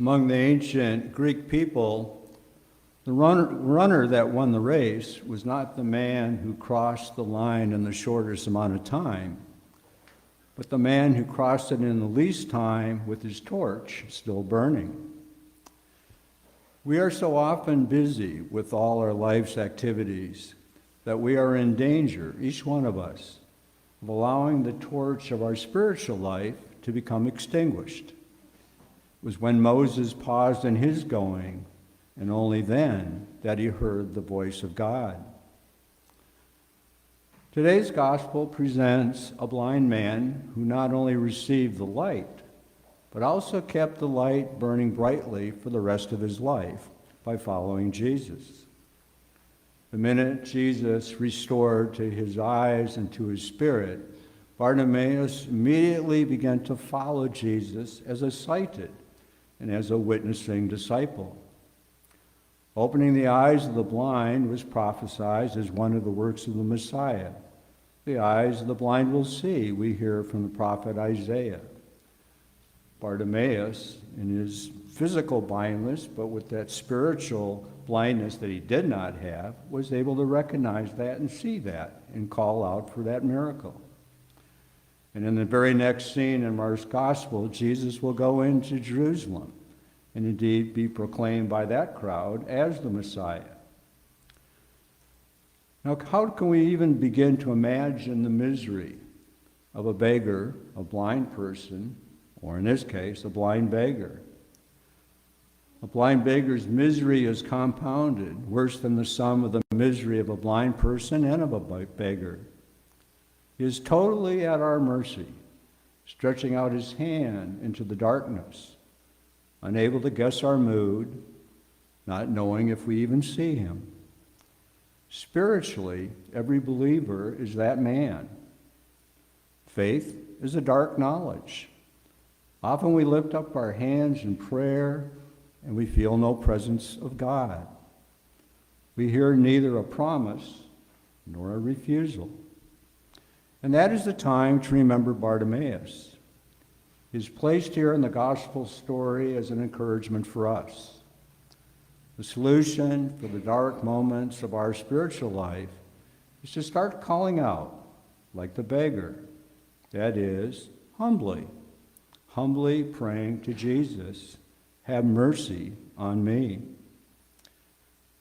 Among the ancient Greek people, the runner that won the race was not the man who crossed the line in the shortest amount of time, but the man who crossed it in the least time with his torch still burning. We are so often busy with all our life's activities that we are in danger, each one of us, of allowing the torch of our spiritual life to become extinguished. It was when Moses paused in his going, and only then, that he heard the voice of God. Today's gospel presents a blind man who not only received the light, but also kept the light burning brightly for the rest of his life by following Jesus. The minute Jesus restored to his eyes and to his spirit, Bartimaeus immediately began to follow Jesus as a sighted and as a witnessing disciple. Opening the eyes of the blind was prophesied as one of the works of the Messiah. The eyes of the blind will see, we hear from the prophet Isaiah. Bartimaeus, in his physical blindness, but with that spiritual blindness that he did not have, was able to recognize that and see that and call out for that miracle. And in the very next scene in Mark's Gospel, Jesus will go into Jerusalem and indeed be proclaimed by that crowd as the Messiah. Now, how can we even begin to imagine the misery of a beggar, a blind person, or in this case, a blind beggar? A blind beggar's misery is compounded, worse than the sum of the misery of a blind person and of a beggar. He is totally at our mercy, stretching out his hand into the darkness, unable to guess our mood, not knowing if we even see him. Spiritually, every believer is that man. Faith is a dark knowledge. Often we lift up our hands in prayer and we feel no presence of God. We hear neither a promise nor a refusal. And that is the time to remember Bartimaeus. He's placed here in the gospel story as an encouragement for us. The solution for the dark moments of our spiritual life is to start calling out like the beggar. That is, humbly praying to Jesus, "Have mercy on me."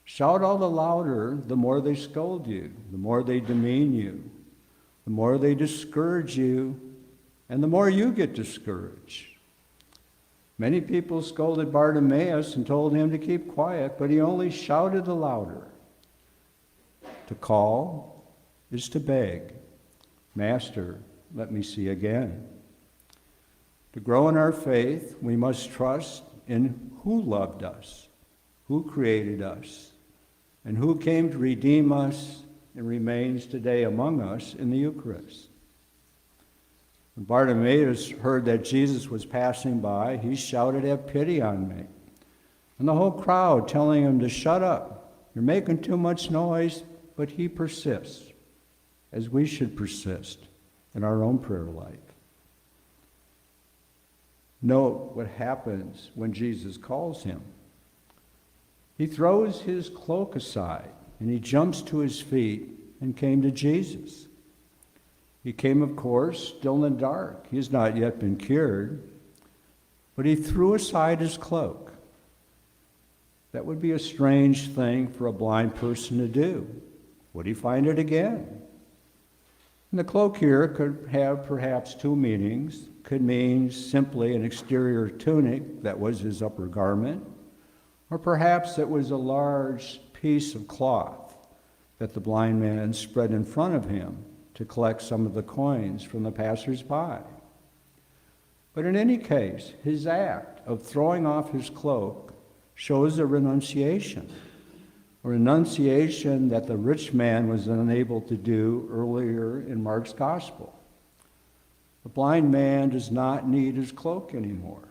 Shout all the louder the more they scold you, the more they demean you, the more they discourage you, and the more you get discouraged. Many people scolded Bartimaeus and told him to keep quiet, but he only shouted the louder. To call is to beg, "Master, let me see again." To grow in our faith, we must trust in who loved us, who created us, and who came to redeem us and remains today among us in the Eucharist. When Bartimaeus heard that Jesus was passing by, he shouted, "Have pity on me." And the whole crowd telling him to shut up, "You're making too much noise," but he persists, as we should persist in our own prayer life. Note what happens when Jesus calls him. He throws his cloak aside and he jumps to his feet and came to Jesus. He came, of course, still in the dark. He has not yet been cured, but he threw aside his cloak. That would be a strange thing for a blind person to do. Would he find it again? And the cloak here could have perhaps two meanings. Could mean simply an exterior tunic that was his upper garment, or perhaps it was a large piece of cloth that the blind man spread in front of him to collect some of the coins from the passers-by. But in any case, his act of throwing off his cloak shows a renunciation that the rich man was unable to do earlier in Mark's Gospel. The blind man does not need his cloak anymore.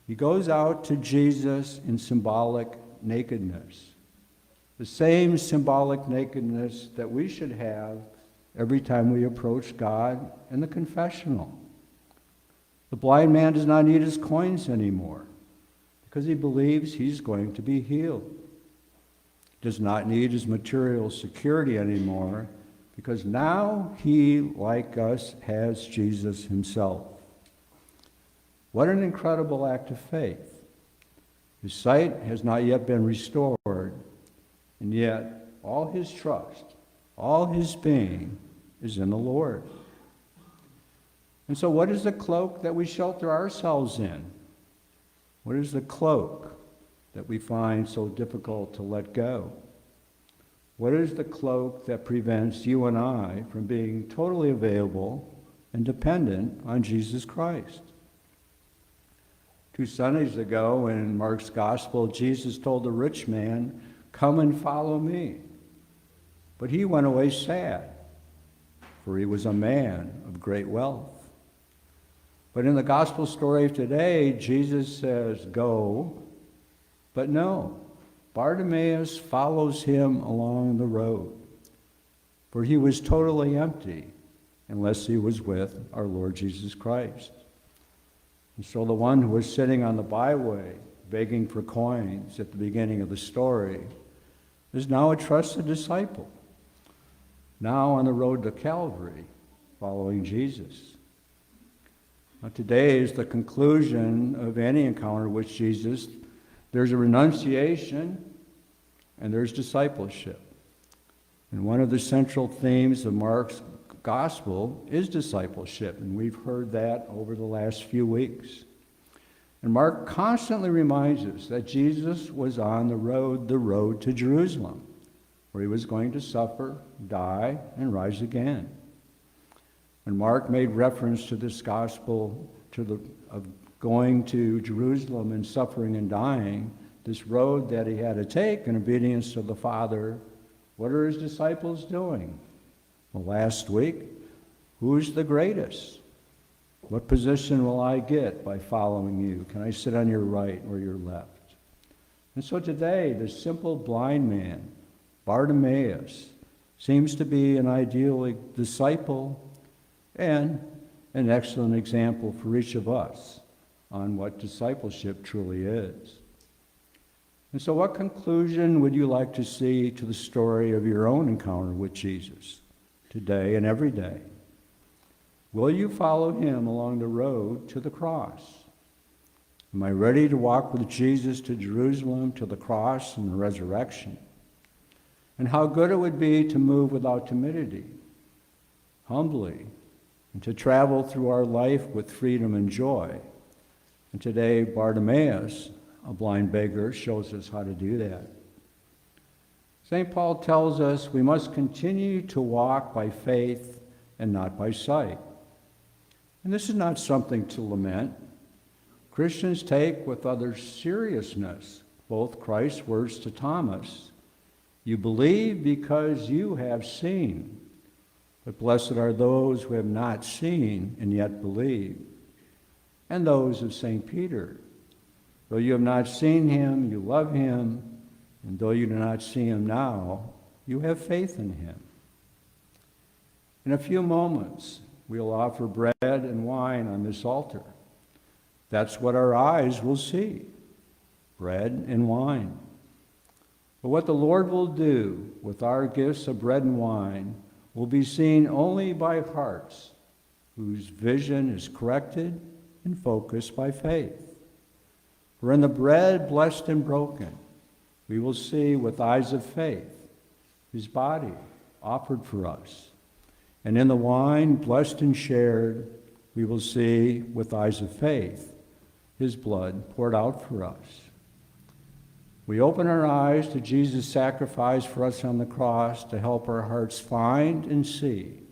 He goes out to Jesus in symbolic nakedness, the same symbolic nakedness that we should have every time we approach God in the confessional. The blind man does not need his coins anymore. because he believes he's going to be healed. He does not need his material security anymore, because now he, like us, has Jesus himself. What an incredible act of faith. His sight has not yet been restored, and yet all his trust, all his being is in the Lord. And so what is the cloak that we shelter ourselves in? What is the cloak that we find so difficult to let go? What is the cloak that prevents you and I from being totally available and dependent on Jesus Christ? 2 Sundays ago in Mark's Gospel, Jesus told the rich man, "Come and follow me." But he went away sad, for he was a man of great wealth. But in the Gospel story of today, Jesus says, "Go," but no. Bartimaeus follows him along the road, for he was totally empty unless he was with our Lord Jesus Christ. And so the one who was sitting on the byway begging for coins at the beginning of the story is now a trusted disciple, now on the road to Calvary, following Jesus. Now, today is the conclusion of any encounter with Jesus. There's a renunciation and there's discipleship. And one of the central themes of Mark's gospel is discipleship, and we've heard that over the last few weeks. And Mark constantly reminds us that Jesus was on the road to Jerusalem, where he was going to suffer, die, and rise again. When Mark made reference to this gospel of going to Jerusalem and suffering and dying, this road that he had to take in obedience to the Father, what are his disciples doing? Well, last week, who's the greatest? What position will I get by following you? Can I sit on your right or your left? And so today, the simple blind man, Bartimaeus, seems to be an ideal disciple and an excellent example for each of us on what discipleship truly is. And so what conclusion would you like to see to the story of your own encounter with Jesus today and every day? Will you follow him along the road to the cross? Am I ready to walk with Jesus to Jerusalem, to the cross and the resurrection? And how good it would be to move without timidity, humbly, and to travel through our life with freedom and joy. And today, Bartimaeus, a blind beggar, shows us how to do that. St. Paul tells us we must continue to walk by faith and not by sight. And this is not something to lament. Christians take with utter seriousness both Christ's words to Thomas, "You believe because you have seen, but blessed are those who have not seen and yet believe," and those of St. Peter, "Though you have not seen him, you love him, and though you do not see him now, you have faith in him." In a few moments, we'll offer bread and wine on this altar. That's what our eyes will see, bread and wine. But what the Lord will do with our gifts of bread and wine will be seen only by hearts whose vision is corrected and focused by faith. For in the bread blessed and broken, we will see with eyes of faith his body offered for us. And in the wine blessed and shared, we will see with eyes of faith his blood poured out for us. We open our eyes to Jesus' sacrifice for us on the cross to help our hearts find and see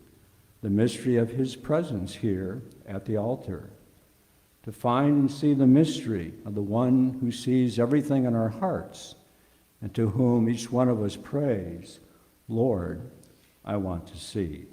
the mystery of his presence here at the altar, to find and see the mystery of the one who sees everything in our hearts and to whom each one of us prays, "Lord, I want to see."